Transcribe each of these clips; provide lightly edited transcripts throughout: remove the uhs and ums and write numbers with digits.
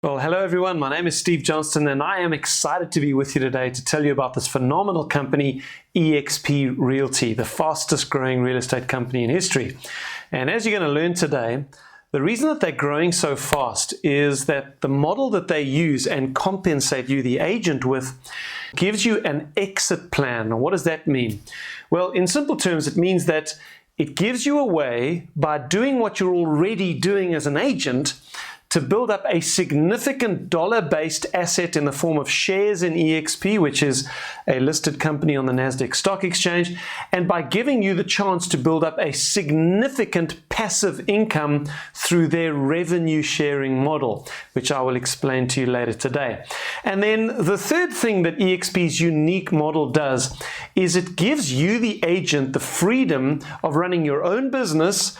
Well, hello everyone. My name is Steve Johnston and I am excited to be with you today to tell you about this phenomenal company, eXp Realty, the fastest growing real estate company in history. And as you're going to learn today, the reason that they're growing so fast is that the model that they use and compensate you, the agent, with gives you an exit plan. Now, what does that mean? Well, in simple terms, it means that it gives you a way, by doing what you're already doing as an agent, to build up a significant dollar-based asset in the form of shares in eXp, which is a listed company on the Nasdaq Stock Exchange, and by giving you the chance to build up a significant passive income through their revenue sharing model, which I will explain to you later today. And then the third thing that eXp's unique model does is it gives you, the agent, the freedom of running your own business,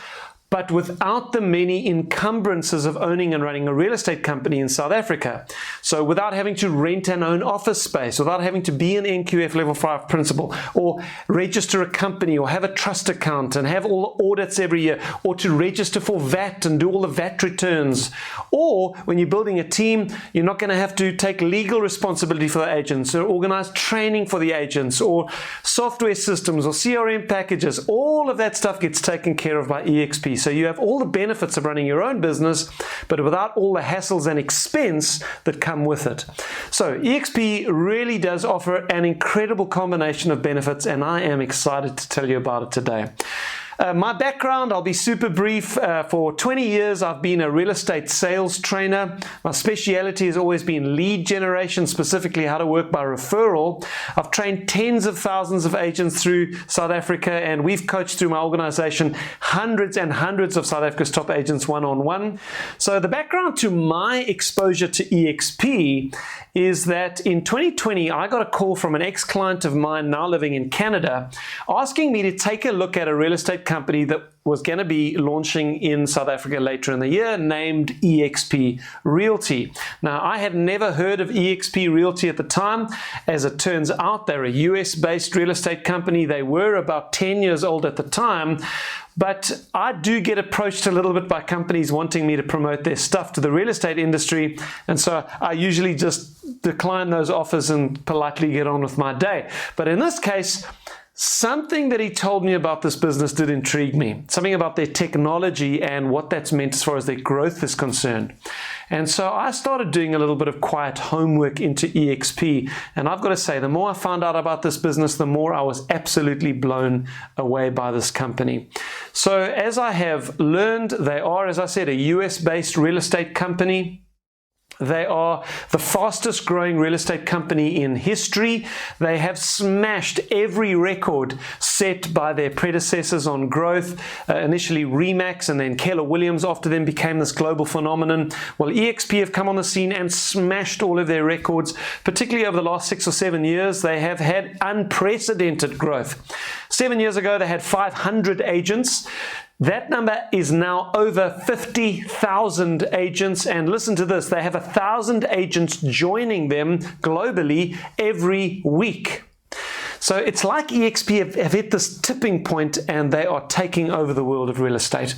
but without the many encumbrances of owning and running a real estate company in South Africa. So without having to rent and own office space, without having to be an NQF Level 5 principal, or register a company, or have a trust account and have all the audits every year, or to register for VAT and do all the VAT returns. Or when you're building a team, you're not going to have to take legal responsibility for the agents, or organize training for the agents, or software systems, or CRM packages. All of that stuff gets taken care of by eXp. So you have all the benefits of running your own business, but without all the hassles and expense that come with it. So eXp really does offer an incredible combination of benefits, and I am excited to tell you about it today. My background, I'll be super brief. For 20 years, I've been a real estate sales trainer. My speciality has always been lead generation, specifically how to work by referral. I've trained tens of thousands of agents through South Africa, and we've coached through my organization hundreds and hundreds of South Africa's top agents one-on-one. So the background to my exposure to eXp is that in 2020, I got a call from an ex-client of mine now living in Canada, asking me to take a look at a real estate company that was going to be launching in South Africa later in the year, named eXp Realty. Now, I had never heard of eXp Realty at the time. As it turns out, they're a US-based real estate company. They were about 10 years old at the time. But I do get approached a little bit by companies wanting me to promote their stuff to the real estate industry, and so I usually just decline those offers and politely get on with my day. But in this case, something that he told me about this business did intrigue me. Something about their technology and what that's meant as far as their growth is concerned. And so I started doing a little bit of quiet homework into eXp. And I've got to say, the more I found out about this business, the more I was absolutely blown away by this company. So as I have learned, they are, as I said, a US-based real estate company. They are the fastest growing real estate company in history. They have smashed every record set by their predecessors on growth. Initially Remax and then Keller Williams after them became this global phenomenon. Well, eXp have come on the scene and smashed all of their records, particularly over the last 6 or 7 years. They have had unprecedented growth. 7 years ago, they had 500 agents. That number is now over 50,000 agents, and listen to this, they have 1,000 agents joining them globally every week. So it's like eXp have hit this tipping point and they are taking over the world of real estate.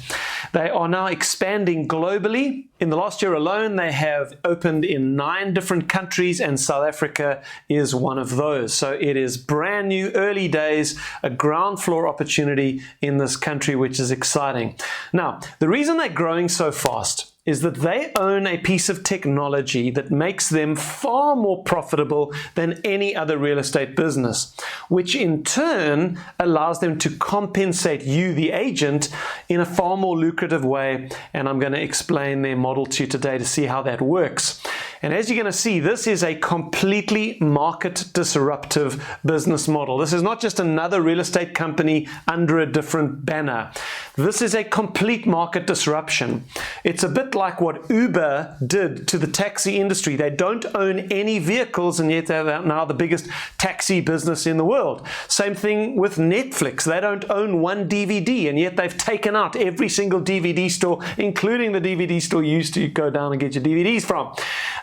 They are now expanding globally. In the last year alone, they have opened in 9 different countries, and South Africa is one of those. So it is brand new, early days, a ground floor opportunity in this country, which is exciting. Now, the reason they're growing so fast is that they own a piece of technology that makes them far more profitable than any other real estate business, which in turn allows them to compensate you, the agent, in a far more lucrative way. And I'm going to explain their model to you today to see how that works. And as you're going to see, this is a completely market disruptive business model. This is not just another real estate company under a different banner. This is a complete market disruption. It's a bit like what Uber did to the taxi industry. They don't own any vehicles, and yet they're now the biggest taxi business in the world. Same thing with Netflix. They don't own one DVD, and yet they've taken out every single DVD store, including the DVD store you used to go down and get your DVDs from.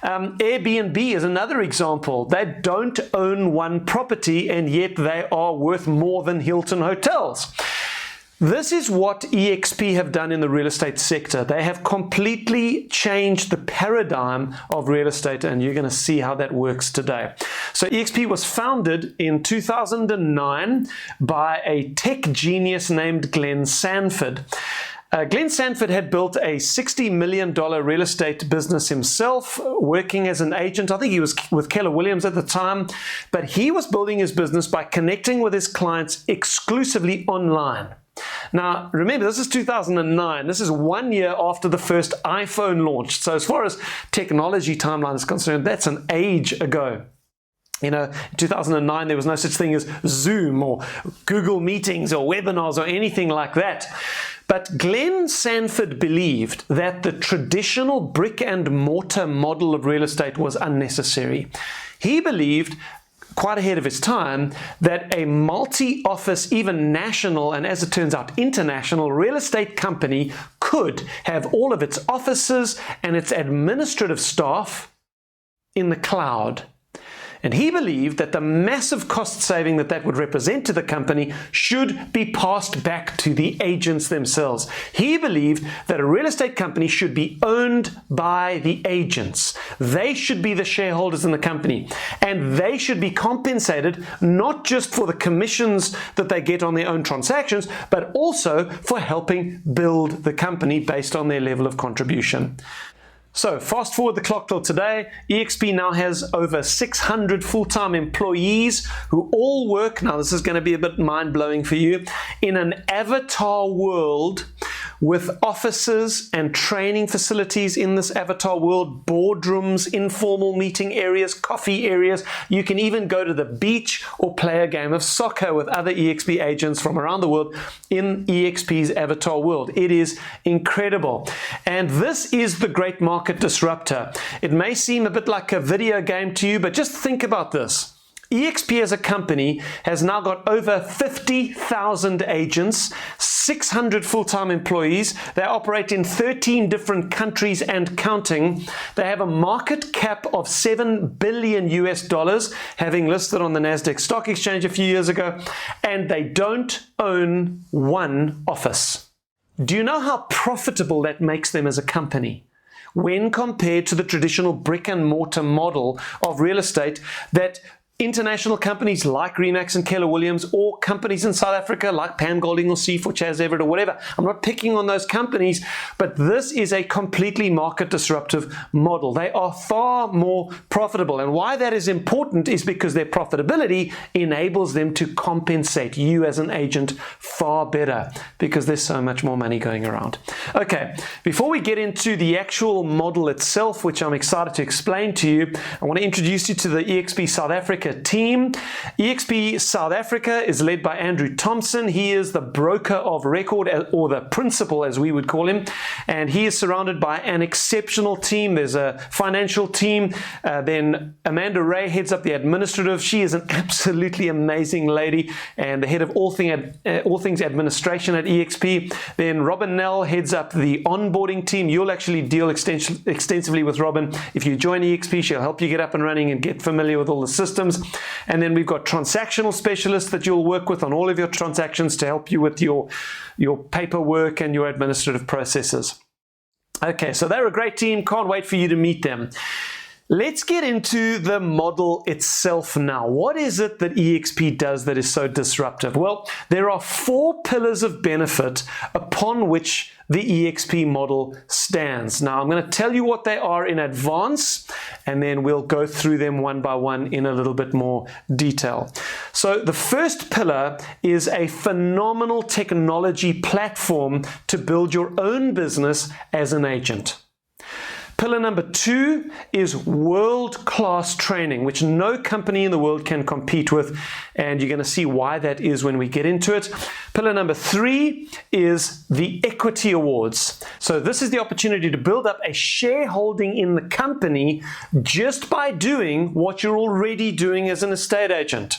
Airbnb is another example. They don't own one property, and yet they are worth more than Hilton hotels. This is what eXp have done in the real estate sector. They have completely changed the paradigm of real estate, and you're going to see how that works today. So eXp was founded in 2009 by a tech genius named Glenn Sanford. Glenn Sanford had built a $60 million real estate business himself, working as an agent. I think he was with Keller Williams at the time, but he was building his business by connecting with his clients exclusively online. Now, remember, this is 2009. This is 1 year after the first iPhone launched. So as far as technology timeline is concerned, that's an age ago. You know, in 2009, there was no such thing as Zoom or Google Meetings or webinars or anything like that. But Glenn Sanford believed that the traditional brick and mortar model of real estate was unnecessary. He believed, quite ahead of his time, that a multi-office, even national, and as it turns out, international real estate company could have all of its offices and its administrative staff in the cloud. And he believed that the massive cost saving that would represent to the company should be passed back to the agents themselves. He believed that a real estate company should be owned by the agents. They should be the shareholders in the company, and they should be compensated not just for the commissions that they get on their own transactions, but also for helping build the company based on their level of contribution. So fast forward the clock till today, eXp now has over 600 full-time employees who all work, now this is going to be a bit mind-blowing for you, in an avatar world with offices and training facilities in this avatar world, boardrooms, informal meeting areas, coffee areas. You can even go to the beach or play a game of soccer with other eXp agents from around the world in eXp's avatar world. It is incredible. And this is the great market disruptor. It may seem a bit like a video game to you, but just think about this. eXp as a company has now got over 50,000 agents, 600 full-time employees. They operate in 13 different countries and counting. They have a market cap of $7 billion US, having listed on the Nasdaq Stock Exchange a few years ago, and they don't own one office. Do you know how profitable that makes them as a company when compared to the traditional brick and mortar model of real estate that international companies like Remax and Keller Williams, or companies in South Africa like Pam Golding or C4 Chaz Everett or whatever. I'm not picking on those companies, but this is a completely market disruptive model. They are far more profitable. And why that is important is because their profitability enables them to compensate you as an agent far better because there's so much more money going around. Okay, before we get into the actual model itself, which I'm excited to explain to you, I want to introduce you to the eXp South Africa team. eXp South Africa is led by Andrew Thompson. He is the broker of record, or the principal as we would call him, and he is surrounded by an exceptional team. There's a financial team. Then Amanda Ray heads up the administrative. She is an absolutely amazing lady and the head of all things administration at eXp. Then Robin Nell heads up the onboarding team. You'll actually deal extensively with Robin. If you join eXp, she'll help you get up and running and get familiar with all the systems. And then we've got transactional specialists that you'll work with on all of your transactions to help you with your paperwork and your administrative processes. Okay, so they're a great team. Can't wait for you to meet them. Let's get into the model itself now. What is it that eXp does that is so disruptive? Well, there are 4 pillars of benefit upon which the eXp model stands. Now, I'm going to tell you what they are in advance, and then we'll go through them one by one in a little bit more detail. So the first pillar is a phenomenal technology platform to build your own business as an agent. Pillar number 2 is world-class training, which no company in the world can compete with, and you're going to see why that is when we get into it. Pillar number 3 is the equity awards. So this is the opportunity to build up a shareholding in the company just by doing what you're already doing as an estate agent.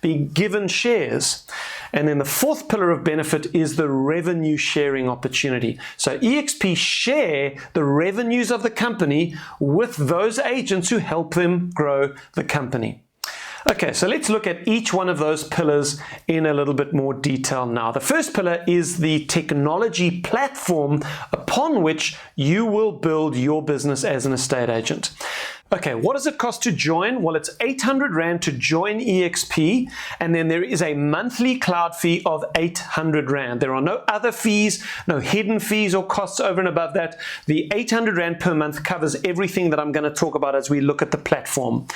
Be given shares. And then the 4th pillar of benefit is the revenue sharing opportunity. So eXp share the revenues of the company with those agents who help them grow the company. Okay, so let's look at each one of those pillars in a little bit more detail now. The first pillar is the technology platform upon which you will build your business as an estate agent. Okay, what does it cost to join? Well, it's 800 Rand to join eXp, and then there is a monthly cloud fee of 800 Rand. There are no other fees, no hidden fees or costs over and above that. The 800 Rand per month covers everything that I'm going to talk about as we look at the platform.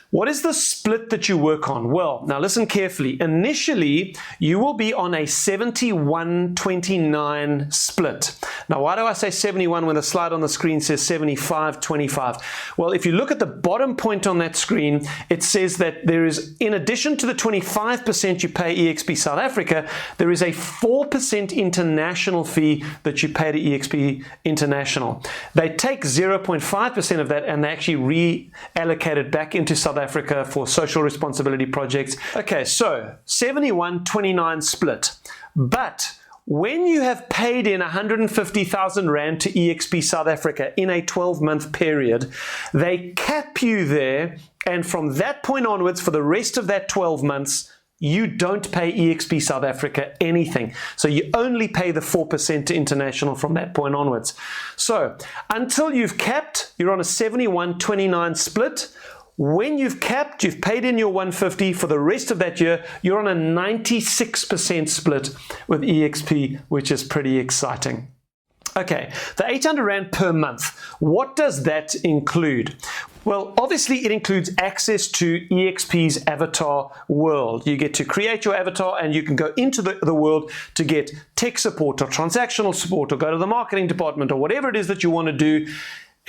What is the split that you work on? Well, now listen carefully. Initially, you will be on a 71-29 split. Now, why do I say 71 when the slide on the screen says 75-25? Well, if you look at the bottom point on that screen, it says that there is, in addition to the 25% you pay eXp South Africa, there is a 4% international fee that you pay to eXp International. They take 0.5% of that and they actually reallocate it back into South Africa for social responsibility projects. Okay, so 71-29 split. But when you have paid in 150,000 Rand to eXp South Africa in a 12-month period, they cap you there, and from that point onwards, for the rest of that 12 months, you don't pay eXp South Africa anything. So you only pay the 4% to international from that point onwards. So until you've capped, you're on a 71-29 split. When you've capped, you've paid in your 150 for the rest of that year, you're on a 96% split with eXp, which is pretty exciting. Okay, the 800 Rand per month, what does that include? Well, obviously it includes access to eXp's avatar world. You get to create your avatar and you can go into the world to get tech support or transactional support or go to the marketing department or whatever it is that you want to do.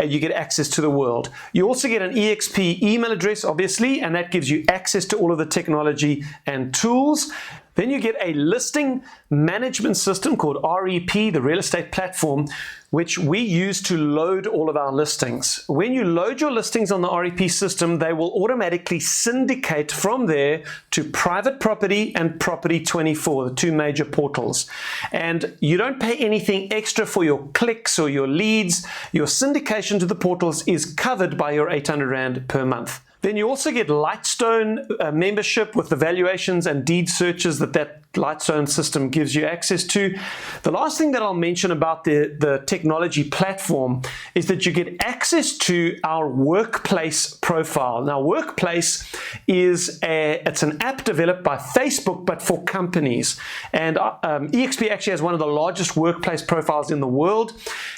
And you get access to the world. You also get an eXp email address, obviously, and that gives you access to all of the technology and tools. Then you get a listing management system called REP, the real estate platform, which we use to load all of our listings. When you load your listings on the REP system, they will automatically syndicate from there to Private Property and Property 24, the two major portals. And you don't pay anything extra for your clicks or your leads. Your syndication to the portals is covered by your 800 Rand per month. Then you also get Lightstone membership with the valuations and deed searches that Lightstone system gives you access to. The last thing that I'll mention about the technology platform is that you get access to our workplace profile. Now, Workplace is it's an app developed by Facebook, but for companies. And eXp actually has one of the largest workplace profiles in the world.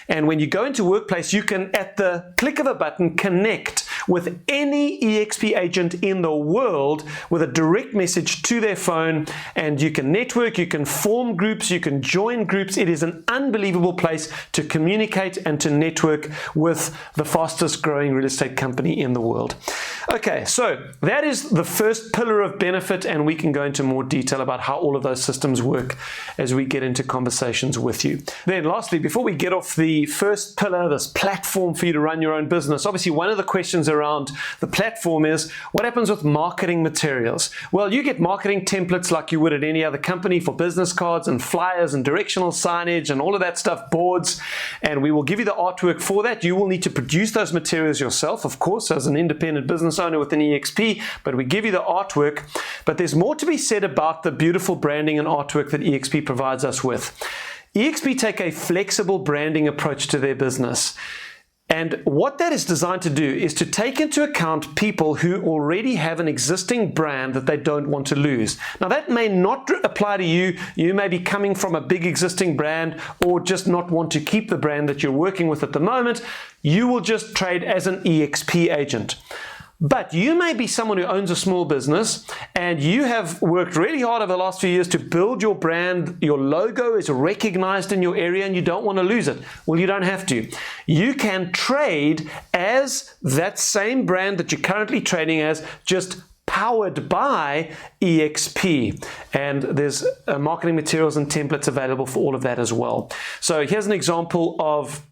And when you go into Workplace, you can, at the click of a button, connect with any eXp agent in the world with a direct message to their phone, and you can network, you can form groups, you can join groups. It is an unbelievable place to communicate and to network with the fastest growing real estate company in the world. Okay, so that is the first pillar of benefit, and we can go into more detail about how all of those systems work as we get into conversations with you. Then lastly, before we get off the first pillar, this platform for you to run your own business, obviously one of the questions around the platform is, what happens with marketing materials? Well, you get marketing templates like you would at any other company for business cards and flyers and directional signage and all of that stuff, boards, and we will give you the artwork for that. You will need to produce those materials yourself, of course, as an independent business owner within eXp, but we give you the artwork. But there's more to be said about the beautiful branding and artwork that eXp provides us with. eXp take a flexible branding approach to their business. And what that is designed to do is to take into account people who already have an existing brand that they don't want to lose. Now, that may not apply to you. You may be coming from a big existing brand or just not want to keep the brand that you're working with at the moment. You will just trade as an eXp agent. But you may be someone who owns a small business and you have worked really hard over the last few years to build your brand. Your logo is recognized in your area and you don't want to lose it. Well, you don't have to. You can trade as that same brand that you're currently trading as, just powered by eXp, and there's marketing materials and templates available for all of that as well. So here's an example of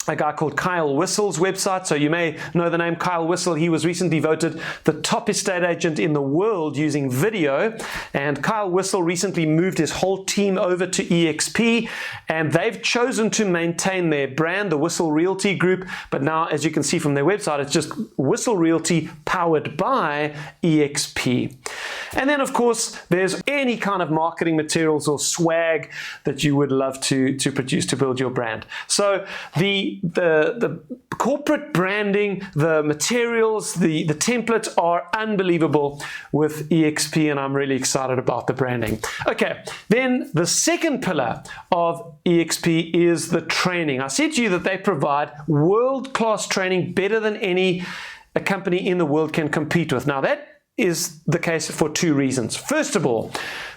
a guy called Kyle Whistle's website. So you may know the name Kyle Whistle. He was recently voted the top estate agent in the world using video. And Kyle Whistle recently moved his whole team over to eXp, and they've chosen to maintain their brand, the Whistle Realty Group. But now, as you can see from their website, it's just Whistle Realty powered by eXp. And then, of course, there's any kind of marketing materials or swag that you would love to produce to build your brand. So the corporate branding, the materials, the templates are unbelievable with eXp, and I'm really excited about the branding. Okay, then the second pillar of eXp is the training. I said to you that they provide world-class training, better than any company in the world can compete with. Now, that is the case for two reasons. First of all,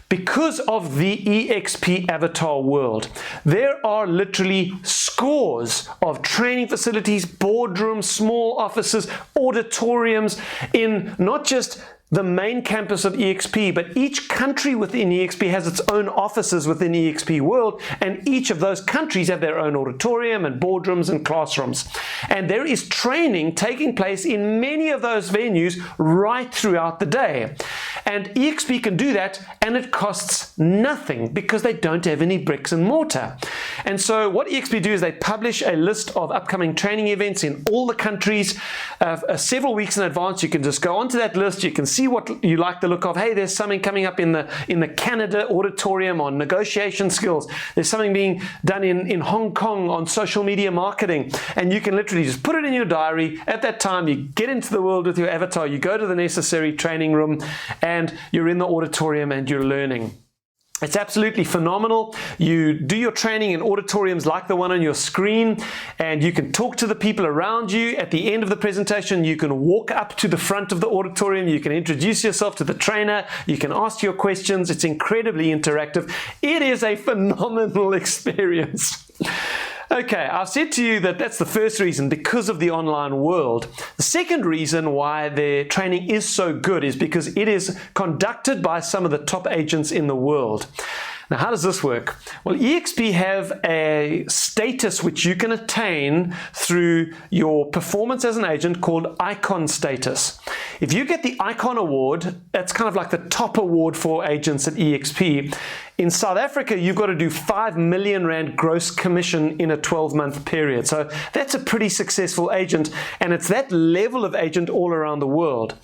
because of the eXp avatar world, there are literally scores of training facilities, boardrooms, small offices, auditoriums in not just the main campus of eXp, but each country within eXp has its own offices within eXp world, and each of those countries have their own auditorium and boardrooms and classrooms. And there is training taking place in many of those venues right throughout the day. And eXp can do that, and it costs nothing because they don't have any bricks and mortar. And so what eXp do is they publish a list of upcoming training events in all the countries several weeks in advance. You can just go onto that list. You can see what you like the look of. Hey, there's something coming up in the Canada auditorium on negotiation skills. There's something being done in Hong Kong on social media marketing. And you can literally just put it in your diary. At that time, you get into the world with your avatar. You go to the necessary training room, and you're in the auditorium and you're learning. It's absolutely phenomenal. You do your training in auditoriums like the one on your screen, and you can talk to the people around you. At the end of the presentation, you can walk up to the front of the auditorium. You can introduce yourself to the trainer. You can ask your questions. It's incredibly interactive. It is a phenomenal experience. Okay, I've said to you that that's the first reason, because of the online world. The second reason why their training is so good is because it is conducted by some of the top agents in the world. Now, how does this work? Well, eXp have a status which you can attain through your performance as an agent called Icon status. If you get the Icon award, that's kind of like the top award for agents at eXp. In South Africa, you've got to do 5 million Rand gross commission in a 12-month period. So that's a pretty successful agent, and it's that level of agent all around the world.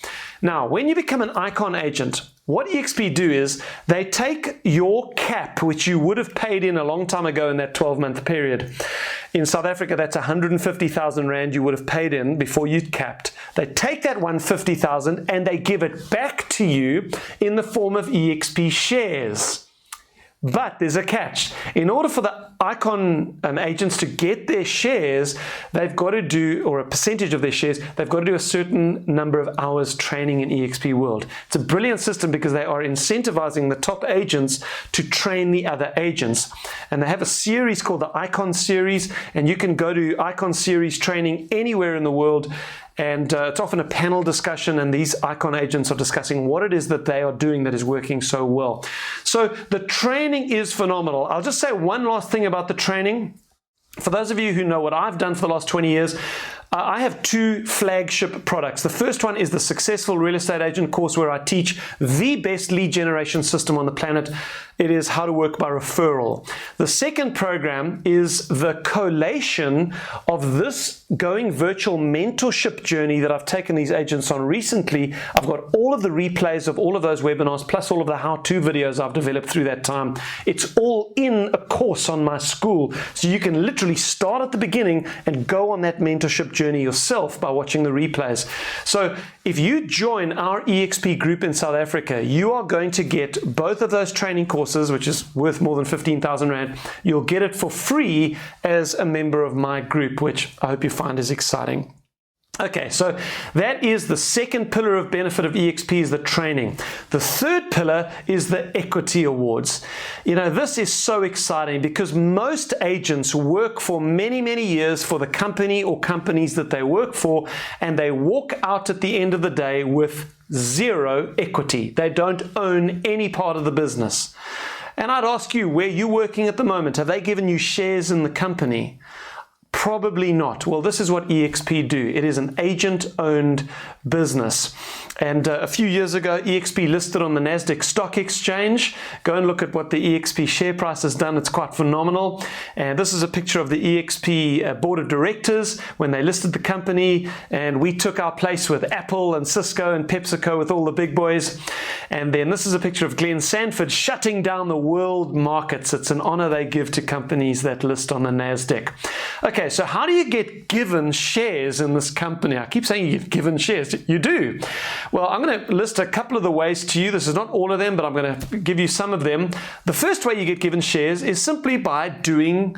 Now, when you become an Icon agent, what eXp do is they take your cap, which you would have paid in a long time ago in that 12-month period. In South Africa, that's 150,000 Rand you would have paid in before you capped. They take that 150,000 and they give it back to you in the form of eXp shares. But there's a catch. In order for the Icon agents to get their shares, they've got to do, or a percentage of their shares, they've got to do a certain number of hours training in eXp World. It's a brilliant system because they are incentivizing the top agents to train the other agents. And they have a series called the Icon Series, and you can go to Icon Series training anywhere in the world. And it's often a panel discussion, and these Icon agents are discussing what it is that they are doing that is working so well. So the training is phenomenal. I'll just say one last thing about the training. For those of you who know what I've done for the last 20 years, I have two flagship products. The first one is the Successful Real Estate Agent course, where I teach the best lead generation system on the planet. It is how to work by referral. The second program is the collation of this going virtual mentorship journey that I've taken these agents on recently. I've got all of the replays of all of those webinars, plus all of the how-to videos I've developed through that time. It's all in a course on my school, so you can literally start at the beginning and go on that mentorship journey yourself by watching the replays. So if you join our eXp group in South Africa, you are going to get both of those training courses, which is worth more than 15,000 Rand. You'll get it for free as a member of my group, which I hope you find is exciting. Okay, so that is the second pillar of benefit of eXp, is the training. The third pillar is the equity awards. You know, this is so exciting because most agents work for many, many years for the company or companies that they work for, and they walk out at the end of the day with zero equity. They don't own any part of the business. And I'd ask you, where you're working at the moment, have they given you shares in the company? Probably not. Well, this is what eXp do. It is an agent-owned business. And a few years ago, eXp listed on the Nasdaq Stock Exchange. Go and look at what the eXp share price has done. It's quite phenomenal. And this is a picture of the eXp board of directors when they listed the company. And we took our place with Apple and Cisco and PepsiCo, with all the big boys. And then this is a picture of Glenn Sanford shutting down the world markets. It's an honor they give to companies that list on the Nasdaq. Okay, so how do you get given shares in this company? I keep saying you get given shares. You do. Well, I'm going to list a couple of the ways to you. This is not all of them, but I'm going to give you some of them. The first way you get given shares is simply by doing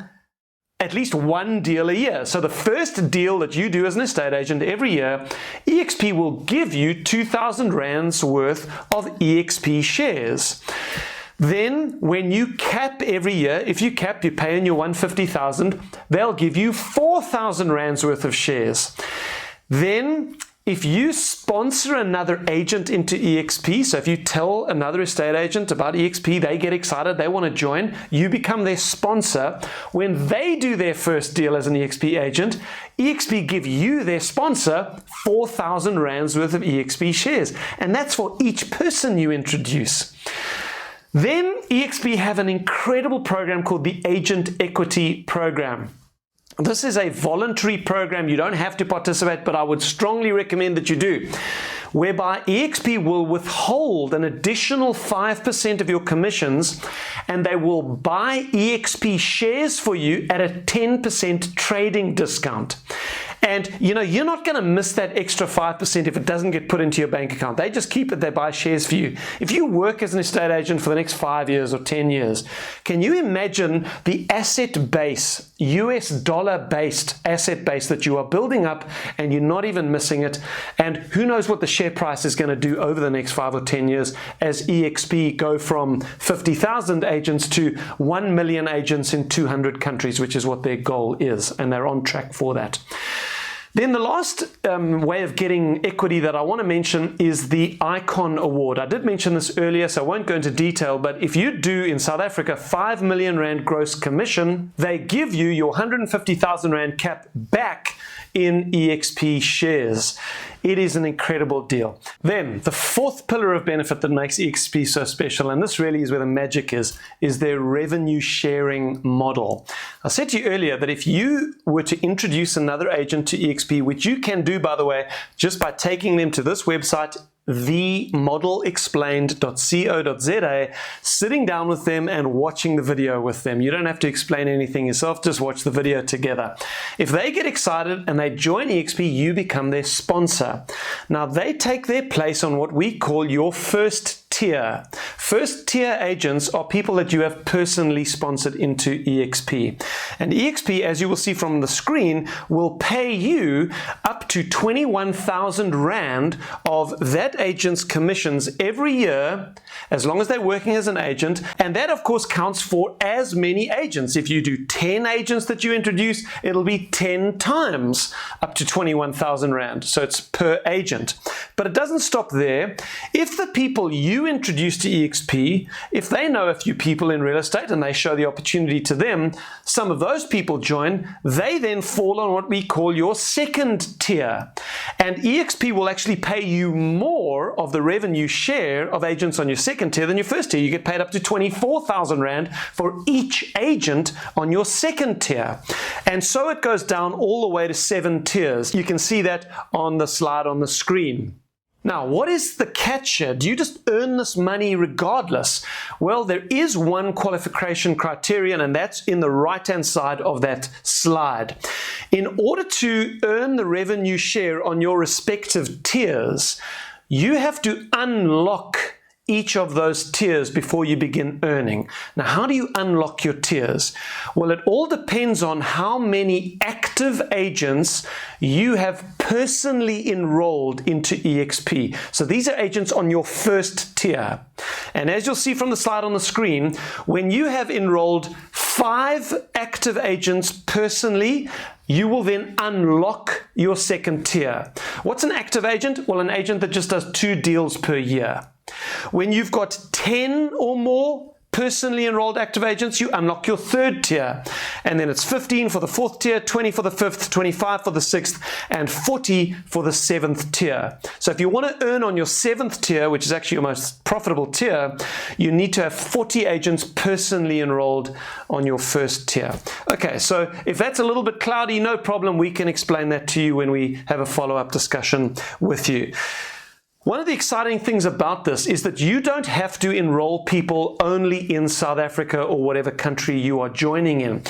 at least one deal a year. So the first deal that you do as an estate agent every year, eXp will give you 2,000 Rands worth of eXp shares. Then when you cap every year, if you cap, you pay in your 150,000, they'll give you 4,000 Rands worth of shares. Then if you sponsor another agent into eXp, so if you tell another estate agent about eXp, they get excited, they want to join, you become their sponsor. When they do their first deal as an eXp agent, eXp give you, their sponsor, 4,000 Rands worth of eXp shares. And that's for each person you introduce. Then eXp have an incredible program called the Agent Equity Program. This is a voluntary program. You don't have to participate, but I would strongly recommend that you do, whereby eXp will withhold an additional 5% of your commissions, and they will buy eXp shares for you at a 10% trading discount. And you know, you're not going to miss that extra 5% if it doesn't get put into your bank account. They just keep it, they buy shares for you. If you work as an estate agent for the next 5 years or 10 years, can you imagine the asset base, US dollar based asset base that you are building up, and you're not even missing it? And who knows what the share price is going to do over the next 5 or 10 years as eXp go from 50,000 agents to 1 million agents in 200 countries, which is what their goal is, and they're on track for that. Then the last way of getting equity that I want to mention is the Icon Award. I did mention this earlier, so I won't go into detail, but if you do in South Africa 5 million Rand gross commission, they give you your 150,000 Rand cap back in eXp shares. It is an incredible deal. Then the fourth pillar of benefit that makes eXp so special, and this really is where the magic is their revenue sharing model. I said to you earlier that if you were to introduce another agent to eXp, which you can do, by the way, just by taking them to this website, themodelexplained.co.za, sitting down with them and watching the video with them. You don't have to explain anything yourself, just watch the video together. If they get excited and they join eXp, you become their sponsor. Now they take their place on what we call your first tier. First tier agents are people that you have personally sponsored into eXp. And eXp, as you will see from the screen, will pay you up to 21,000 Rand of that agent's commissions every year, as long as they're working as an agent. And that, of course, counts for as many agents. If you do 10 agents that you introduce, it'll be 10 times up to 21,000 Rand. So it's per agent. But it doesn't stop there. If the people you introduce to eXp, if they know a few people in real estate and they show the opportunity to them, some of those people join, they then fall on what we call your second tier. And eXp will actually pay you more of the revenue share of agents on your second tier than your first tier. You get paid up to 24,000 Rand for each agent on your second tier. And so it goes down all the way to 7 tiers. You can see that on the slide on the screen. Now, what is the catch here? Do you just earn this money regardless? Well, there is one qualification criterion, and that's in the right-hand side of that slide. In order to earn the revenue share on your respective tiers, you have to unlock each of those tiers before you begin earning. Now, how do you unlock your tiers? Well, it all depends on how many active agents you have personally enrolled into eXp. So these are agents on your first tier. And as you'll see from the slide on the screen, when you have enrolled 5 active agents personally, you will then unlock your second tier. What's an active agent? Well, an agent that just does 2 deals per year. When you've got 10 or more personally enrolled active agents, you unlock your third tier. And then it's 15 for the fourth tier, 20 for the fifth, 25 for the sixth, and 40 for the seventh tier. So if you want to earn on your seventh tier, which is actually your most profitable tier, you need to have 40 agents personally enrolled on your first tier. Okay, so if that's a little bit cloudy, no problem. We can explain that to you when we have a follow-up discussion with you. One of the exciting things about this is that you don't have to enroll people only in South Africa or whatever country you are joining in.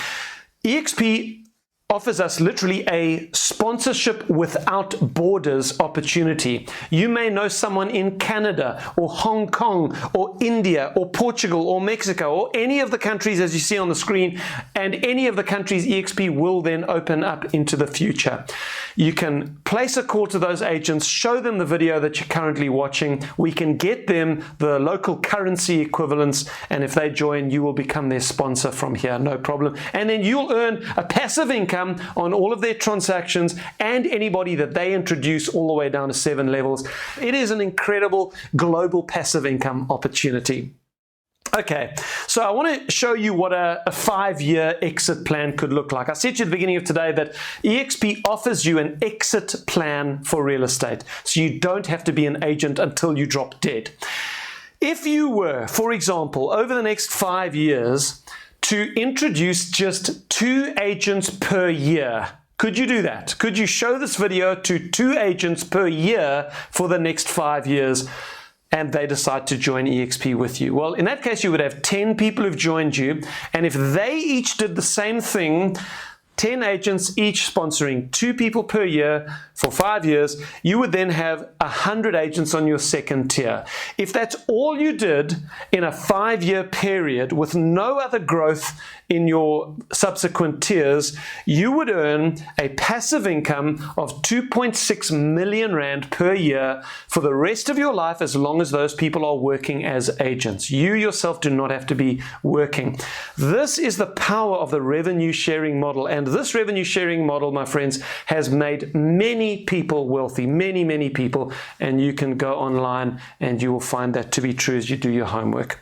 eXp offers us literally a sponsorship without borders opportunity. You may know someone in Canada or Hong Kong or India or Portugal or Mexico or any of the countries as you see on the screen, and any of the countries eXp will then open up into the future. You can place a call to those agents, show them the video that you're currently watching. We can get them the local currency equivalents, and if they join, you will become their sponsor from here, no problem. And then you'll earn a passive income on all of their transactions and anybody that they introduce all the way down to 7 levels. It is an incredible global passive income opportunity. Okay, so I want to show you what a 5-year exit plan could look like. I said to you at the beginning of today that eXp offers you an exit plan for real estate, so you don't have to be an agent until you drop dead. If you were, for example, over the next 5 years, to introduce just 2 agents per year, could you do that? Could you show this video to 2 agents per year for the next 5 years, and they decide to join eXp with you? Well, in that case, you would have 10 people who've joined you, and if they each did the same thing, 10 agents each sponsoring 2 people per year for 5 years, you would then have 100 agents on your second tier. If that's all you did in a 5-year period with no other growth in your subsequent tiers, you would earn a passive income of 2.6 million Rand per year for the rest of your life, as long as those people are working as agents. You yourself do not have to be working. This is the power of the revenue sharing model, and this revenue sharing model, my friends, has made many people wealthy, many people, and you can go online and you will find that to be true as you do your homework.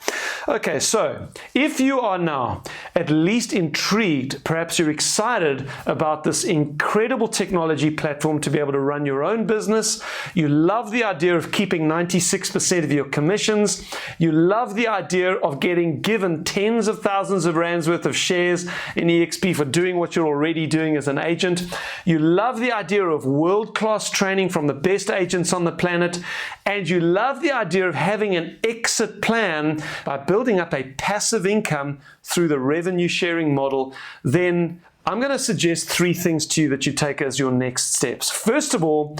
Okay, so if you are now at least intrigued, perhaps you're excited about this incredible technology platform to be able to run your own business, you love the idea of keeping 96% of your commissions, you love the idea of getting given tens of thousands of rands worth of shares in eXp for doing what you're already doing as an agent, you love the idea of world-class training from the best agents on the planet, and you love the idea of having an exit plan by building up a passive income through the revenue sharing model, then I'm going to suggest 3 things to you that you take as your next steps. First of all,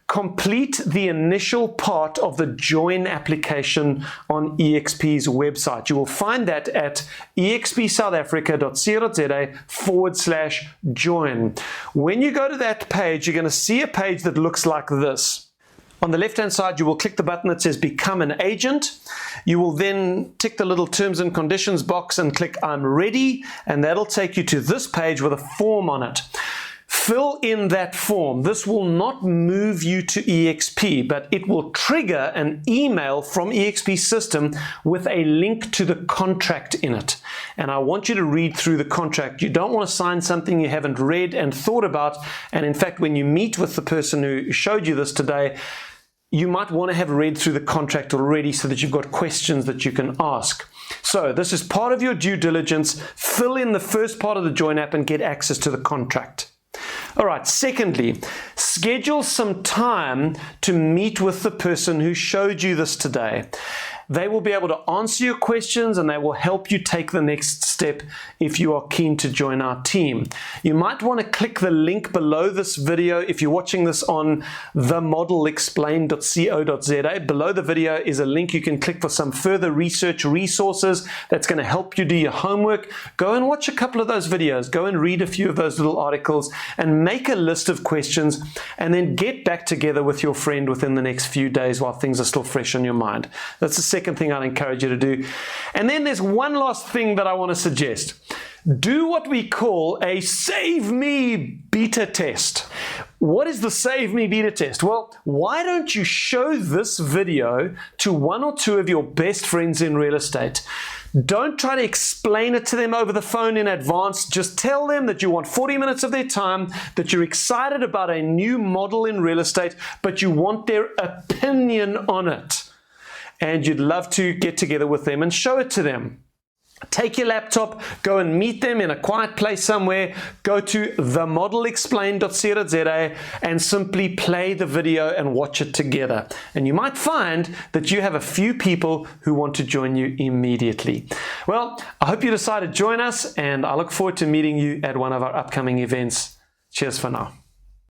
complete the initial part of the join application on eXp's website. You will find that at expsouthafrica.co.za/join. When you go to that page, you're going to see a page that looks like this. On the left-hand side, you will click the button that says Become an Agent. You will then tick the little Terms and Conditions box and click I'm ready, and that'll take you to this page with a form on it. Fill in that form. This will not move you to eXp, but it will trigger an email from eXp's system with a link to the contract in it. And I want you to read through the contract. You don't want to sign something you haven't read and thought about. And in fact, when you meet with the person who showed you this today, you might want to have read through the contract already so that you've got questions that you can ask. So this is part of your due diligence. Fill in the first part of the Join app and get access to the contract. All right, secondly, schedule some time to meet with the person who showed you this today. They will be able to answer your questions and they will help you take the next step if you are keen to join our team. You might want to click the link below this video if you're watching this on themodelexplained.co.za. Below the video is a link you can click for some further research resources that's going to help you do your homework. Go and watch a couple of those videos. Go and read a few of those little articles and make a list of questions, and then get back together with your friend within the next few days while things are still fresh on your mind. That's the second thing I'd encourage you to do. And then there's one last thing that I want to suggest. Do what we call a Save Me beta test. What is the Save Me beta test? Well, why don't you show this video to 1 or 2 of your best friends in real estate? Don't try to explain it to them over the phone in advance. Just tell them that you want 40 minutes of their time, that you're excited about a new model in real estate, but you want their opinion on it. And you'd love to get together with them and show it to them. Take your laptop, go and meet them in a quiet place somewhere, go to themodelexplained.co.za and simply play the video and watch it together. And you might find that you have a few people who want to join you immediately. Well, I hope you decide to join us, and I look forward to meeting you at one of our upcoming events. Cheers for now.